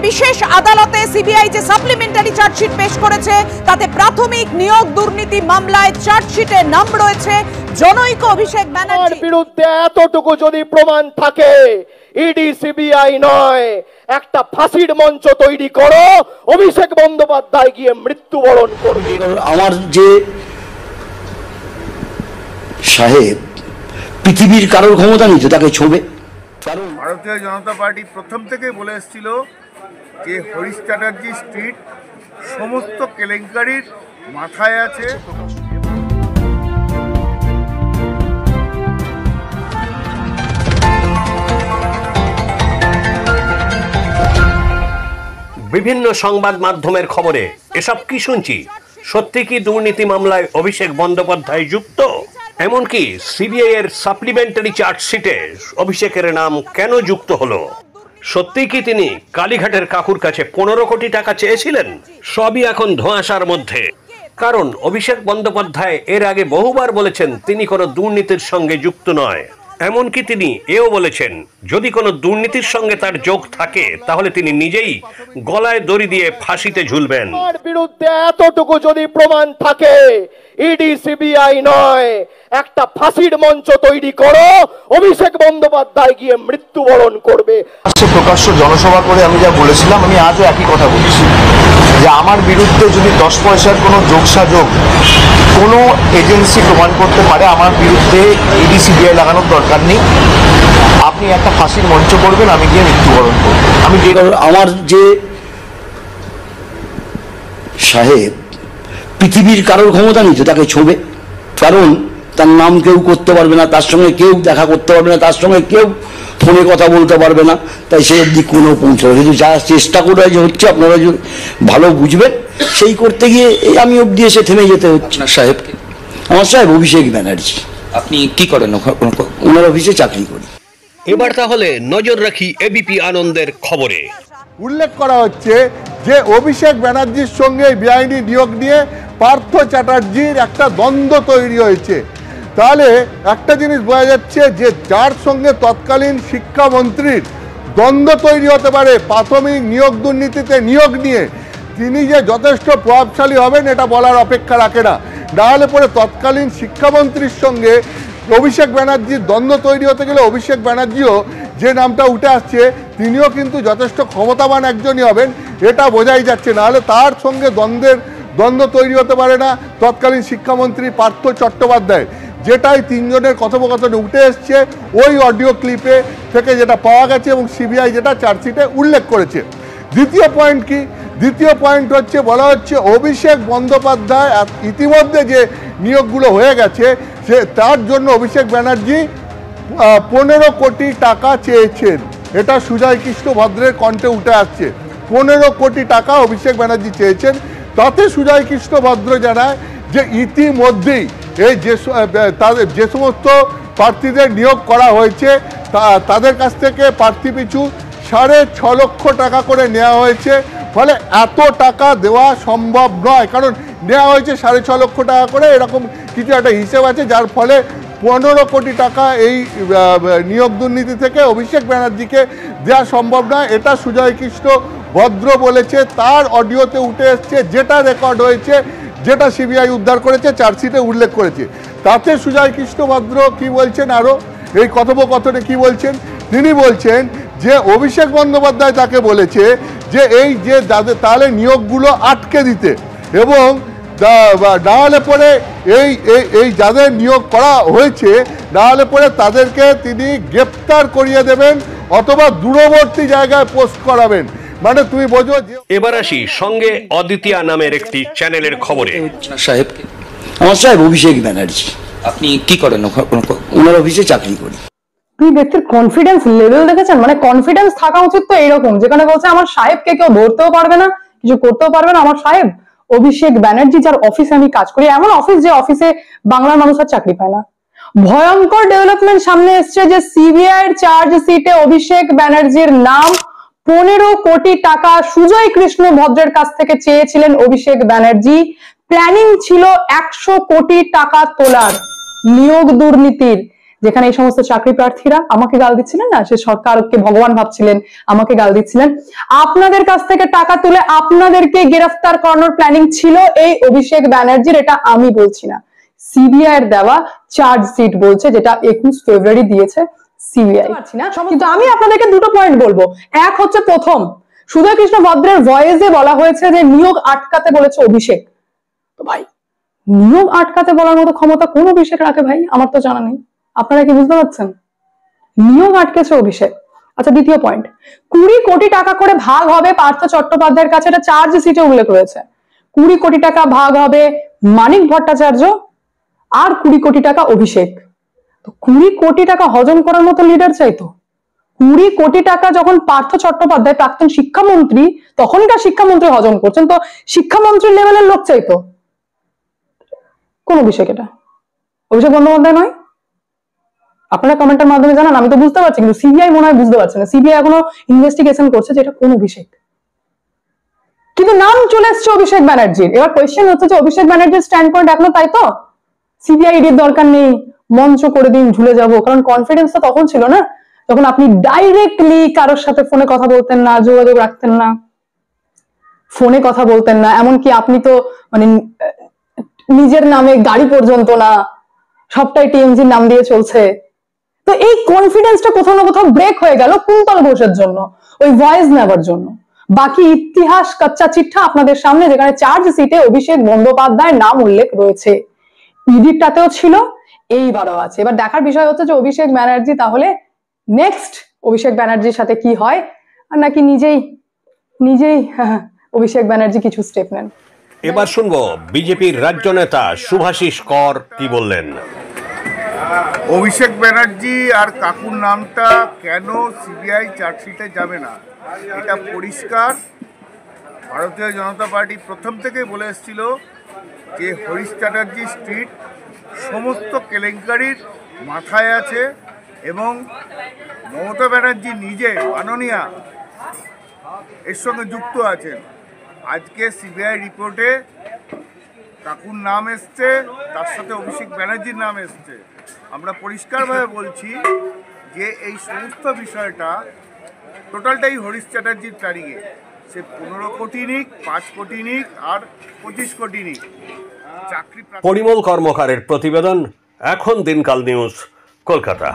বিশেষ আদালতে সিবিআই যে সাপ্লিমেন্টারি চার্জশিট পেশ করেছে তাতে প্রাথমিক নিয়োগ দুর্নীতি মামলায় চার্জশিটে নাম রয়েছে জনৈক অভিষেক ব্যানার্জির বিরুদ্ধে এতটুকু যদি প্রমাণ থাকে, ইডি সিবিআই নয়, একটা ফাঁসির মঞ্চ তৈরি করো, অভিষেক বন্দ্যোপাধ্যায় গিয়ে মৃত্যুবরণ করবে। আমার যে সাহেব পৃথিবীর কারোর ক্ষমতা নেই তো তাকে ছোবে। কারণ ভারতীয় জনতা পার্টি প্রথম থেকে বলে এসেছিল যে হরিশ চ্যাটার্জি স্ট্রিট সমস্ত কেলেঙ্কারির মাথায় আছে। বিভিন্ন সংবাদ মাধ্যমের খবরে এসব কি শুনছি? সত্যি কি দুর্নীতি মামলায় অভিষেক বন্দ্যোপাধ্যায় যুক্ত? এমনকি সিবিআই এর সাপ্লিমেন্টারি চার্জশিটে অভিষেকের নাম কেন যুক্ত হলো? সত্যি কি তিনি কালীঘাটের কাকুর কাছে 15 কোটি টাকা চেয়েছিলেন? সবই এখন ধোঁয়াশার মধ্যে। কারণ অভিষেক বন্দ্যোপাধ্যায় এর আগে বহুবার বলেছেন তিনি কোনো দুর্নীতির সঙ্গে যুক্ত নয়। এমনকি তিনি এও বলেছেন যদি কোনো দুর্নীতির সঙ্গে তার যোগ থাকে তাহলে তিনি নিজেই গলায় দড়ি দিয়ে ফাঁসিতে ঝুলবেন। তার বিরুদ্ধে এতটুকু যদি প্রমাণ থাকে, ইডি সিবিআই নয়, একটা ফাঁসির মঞ্চ তৈরি করো, অভিষেক বন্দ্যোপাধ্যায় গিয়ে মৃত্যুবরণ করবে। প্রকাশ্য জনসভা করে আমি যা বলেছিলাম, আমি আজও একই কথা বলছি যে আমার বিরুদ্ধে যদি 10 পয়সার কোনো যোগসাযোগ কোনো এজেন্সি প্রমাণ করতে পারে, আমার বিরুদ্ধে ইডি সিবিআই লাগানোর দরকার নেই। আপনি একটা ফাঁসির মঞ্চ করবেন, আমি গিয়ে মৃত্যুবরণ করব। আমি যে আমার যে সাহেব পৃথিবীর কারোর ক্ষমতা নেই তো তাকে ছোবে। কারণ তার নাম কেউ করতে পারবে না, তার সঙ্গে কেউ দেখা করতে পারবে না, তার সঙ্গে কেউ ফোনে কথা বলতে পারবে না। তাই সেই অবধি কোনো পৌঁছাবে কিন্তু যা চেষ্টা করে যে হচ্ছে, আপনারা ভালো বুঝবেন, সেই করতে গিয়ে এই আমি অবধি এসে থেমে যেতে হচ্ছে। সাহেবকে আমার সাহেব অভিষেক ব্যানার্জি। আপনি কি করেন? ওনার অফিসে চাকরি করি। এবার তাহলে নজর রাখি এবিপি আনন্দের খবরে। উল্লেখ করা হচ্ছে যে অভিষেক ব্যানার্জির সঙ্গে বেআইনি নিয়োগ নিয়ে পার্থ চ্যাটার্জির একটা দ্বন্দ্ব তৈরি হয়েছে। তাহলে একটা জিনিস বোঝা যাচ্ছে যে যার সঙ্গে তৎকালীন শিক্ষামন্ত্রীর দ্বন্দ্ব তৈরি হতে পারে প্রাথমিক নিয়োগ দুর্নীতিতে নিয়োগ নিয়ে, তিনি যে যথেষ্ট প্রভাবশালী হবেন এটা বলার অপেক্ষা রাখে না। নাহলে পরে তৎকালীন শিক্ষামন্ত্রীর সঙ্গে অভিষেক ব্যানার্জির দ্বন্দ্ব তৈরি হতে গেলে অভিষেক ব্যানার্জিও যে নামটা উঠে আসছে তিনিও কিন্তু যথেষ্ট ক্ষমতাবান একজনই হবেন, এটা বোঝাই যাচ্ছে। নাহলে তার সঙ্গে দ্বন্দ্ব তৈরি হতে পারে না তৎকালীন শিক্ষামন্ত্রী পার্থ চট্টোপাধ্যায়, যেটাই তিনজনের কথোপকথনে উঠে এসছে ওই অডিও ক্লিপে থেকে যেটা পাওয়া গেছে এবং সিবিআই যেটা চার্জশিটে উল্লেখ করেছে। দ্বিতীয় পয়েন্ট কি? দ্বিতীয় পয়েন্ট হচ্ছে বলা হচ্ছে অভিষেক বন্দ্যোপাধ্যায় ইতিমধ্যে যে নিয়োগগুলো হয়ে গেছে সে তার জন্য অভিষেক ব্যানার্জি 15 কোটি টাকা চেয়েছেন। এটা সুজয় কৃষ্ণ ভদ্রের কণ্ঠে উঠে আসছে। 15 কোটি টাকা অভিষেক ব্যানার্জি চেয়েছেন। তাতে সুজয় কৃষ্ণ ভদ্র জানায় যে ইতিমধ্যেই এই যে সমস্ত প্রার্থীদের নিয়োগ করা হয়েছে তাদের কাছ থেকে প্রার্থী পিছু 6.5 লক্ষ টাকা করে নেওয়া হয়েছে। ফলে এত টাকা দেওয়া সম্ভব নয়, কারণ নেওয়া হয়েছে 6.5 লক্ষ টাকা করে, এরকম কিছু একটা হিসেব আছে, যার ফলে 15 কোটি টাকা এই নিয়োগ দুর্নীতি থেকে অভিষেক ব্যানার্জিকে দেওয়া সম্ভব নয়। এটা সুজয় কৃষ্ণ ভদ্র বলেছে, তার অডিওতে উঠে এসছে, যেটা রেকর্ড হয়েছে, যেটা সিবিআই উদ্ধার করেছে, চার্জশিটে উল্লেখ করেছে। তাতে সুজয় কৃষ্ণ ভদ্র কি বলছেন, আরও এই কথোপকথনে কি বলছেন? তিনি বলছেন যে অভিষেক বন্দ্যোপাধ্যায় তাকে বলেছে যে এই যে তাহলে নিয়োগগুলো আটকে দিতে এবং নাহলে পরে এই যাদের নিয়োগ করা হয়েছে নাহলে পরে তাদেরকে তিনি গ্রেপ্তার করিয়ে দেবেন অথবা দূরবর্তী জায়গায় পোস্ট করাবেন। মানে তুমি বোঝো। এবার আসি সঙ্গে অদ্বিতীয়া নামের একটি চ্যানেলের খবরে। সাহেবকে আমার সাহেব অভিষেক ব্যানার্জি। আপনি কি করেন? ওনার অফিসে চাকরি করি। তুই ব্যক্তির কনফিডেন্স লেভেল দেখেছেন? মানে কনফিডেন্স থাকা উচিত তো এরকম, যেখানে বলছে আমার সাহেবকে কেউ ধরতেও পারবে না, কিছু করতেও পারবে না। আমার সাহেব অভিষেক ব্যানার্জি, যার অফিসে আমি কাজ করি, এমন অফিস যে অফিসে বাংলার মানুষ আর চাকরি পায় না। ভয়ঙ্কর ডেভেলপমেন্ট সামনে এসছে যে সিবিআই এর চার্জশিটে অভিষেক ব্যানার্জির নাম 15 কোটি টাকা সুজয় কৃষ্ণ ভদ্রের কাছ থেকে চেয়েছিলেন অভিষেক ব্যানার্জি। প্ল্যানিং ছিল 100 কোটি টাকা তোলার নিয়োগ দুর্নীতির, যেখানে এই সমস্ত চাকরি প্রার্থীরা আমাকে গাল দিচ্ছিলেন না, সে সরকারকে ভগবান ভাবছিলেন, আমাকে গাল দিচ্ছিলেন। আপনাদের কাছ থেকে টাকা তুলে আপনাদেরকে গ্রেফতার করানোর প্ল্যানিং ছিল এই অভিষেক ব্যানার্জির, এটা আমি বলছি না, সিবিআই এর দেওয়া চার্জশিট বলছে, যেটা 21 ফেব্রুয়ারি দিয়েছে সিবিআই। কিন্তু আমি আপনাদেরকে দুটো পয়েন্ট বলবো। এক হচ্ছে, প্রথম, সুধা কৃষ্ণ ভদ্রের ভয়েসে বলা হয়েছে যে নিয়োগ আটকাতে বলেছে অভিষেক। তো ভাই, নিয়োগ আটকাতে বলার মতো ক্ষমতা কোন অভিষেক রাখে ভাই? আমার তো জানা নেই। আপনারা কি বুঝতে পারছেন? নিয়োগ আটকেছে অভিষেক। আচ্ছা, দ্বিতীয় পয়েন্ট, 20 কোটি টাকা করে ভাগ হবে পার্থ চট্টোপাধ্যায়ের কাছে, এটা চার্জশিটে উল্লেখ রয়েছে। 20 কোটি টাকা ভাগ হবে মানিক ভট্টাচার্য আর 20 কোটি টাকা অভিষেক। তো 20 কোটি টাকা হজম করার মতো লিডার চাইতো। 20 কোটি টাকা যখন পার্থ চট্টোপাধ্যায় প্রাক্তন শিক্ষামন্ত্রী, তখনকার শিক্ষামন্ত্রী হজম করছেন, তো শিক্ষামন্ত্রীর লেভেলের লোক চাইতো। কোন অভিষেক? এটা অভিষেক বন্দ্যোপাধ্যায় নয়? আপনারা কমেন্টের মাধ্যমে জানান, আমি তো বুঝতে পারছি, কিন্তু সিবিআই মনে হয় বুঝতে পারছে না। সিবিআই এখনো ইনভেস্টিগেশন করছে যে এটা কোন অভিষেক, কিন্তু নাম চলে এসছে অভিষেক ব্যানার্জির। এবার কোয়েশ্চেন হচ্ছে যে অভিষেক ব্যানার্জির স্ট্যান্ড পয়েন্ট এখনো তাই তো, সিবিআই এর দরকার নেই, মঞ্চ করে দিন, ঝুলে যাব। কারণ কনফিডেন্স তো তখন ছিল না, যখন আপনি ডাইরেক্টলি কারোর সাথে ফোনে কথা বলতেন না, যোগাযোগ রাখতেন না, ফোনে কথা বলতেন না, এমনকি আপনি তো মানে নিজের নামে গাড়ি পর্যন্ত না, সবটাই টিএমজির নাম দিয়ে চলছে। তো এই কনফিডেন্সটা কোথাও না কোথাও ব্রেক হয়ে গেল কুন্তল ঘোষের জন্য, ওই ভয়েস নেওয়ার জন্য। বাকি ইতিহাস কাচ্চা চিঠা আপনাদের সামনে, যেখানে চার্জশিটে অভিষেক বন্দ্যোপাধ্যায়ের নাম উল্লেখ রয়েছে, ইডিটাতেও ছিল, এইবারও আছে। এবার দেখার বিষয় হচ্ছে যে অভিষেক ব্যানার্জি তাহলে নেক্সট অভিষেক ব্যানার্জির সাথে কি হয়, আর নাকি নিজেই অভিষেক ব্যানার্জি কিছু স্টেপ নেন। এবার শুনবো বিজেপির রাজ্য নেতা শুভাশিস কর কি বললেন। অভিষেক ব্যানার্জি আর কাকুর নামটা কেন সিবিআই চার্জশিটে যাবে না, এটা পরিষ্কার। ভারতীয় জনতা পার্টি প্রথম থেকেই বলে এসেছিল যে হরিশ চ্যাটার্জি স্ট্রিট সমস্ত কেলেঙ্কারির মাথায় আছে, এবং মমতা ব্যানার্জি নিজে মাননীয়া এর সঙ্গে যুক্ত আছেন। আজকে সিবিআই রিপোর্টে কাকুর নাম এসছে, তার সাথে অভিষেক ব্যানার্জির নাম এসছে। আমরা পরিষ্কারভাবে বলছি যে এই সমস্ত বিষয়টা টোটালটাই হরিশ চ্যাটার্জির তারিখে, সে 15 কোটি নিক, 5 কোটি নিক, আর 25 কোটি নিক চাকরি। পরিমল কর্মকারের প্রতিবেদন, এখন দিনকাল নিউজ, কলকাতা।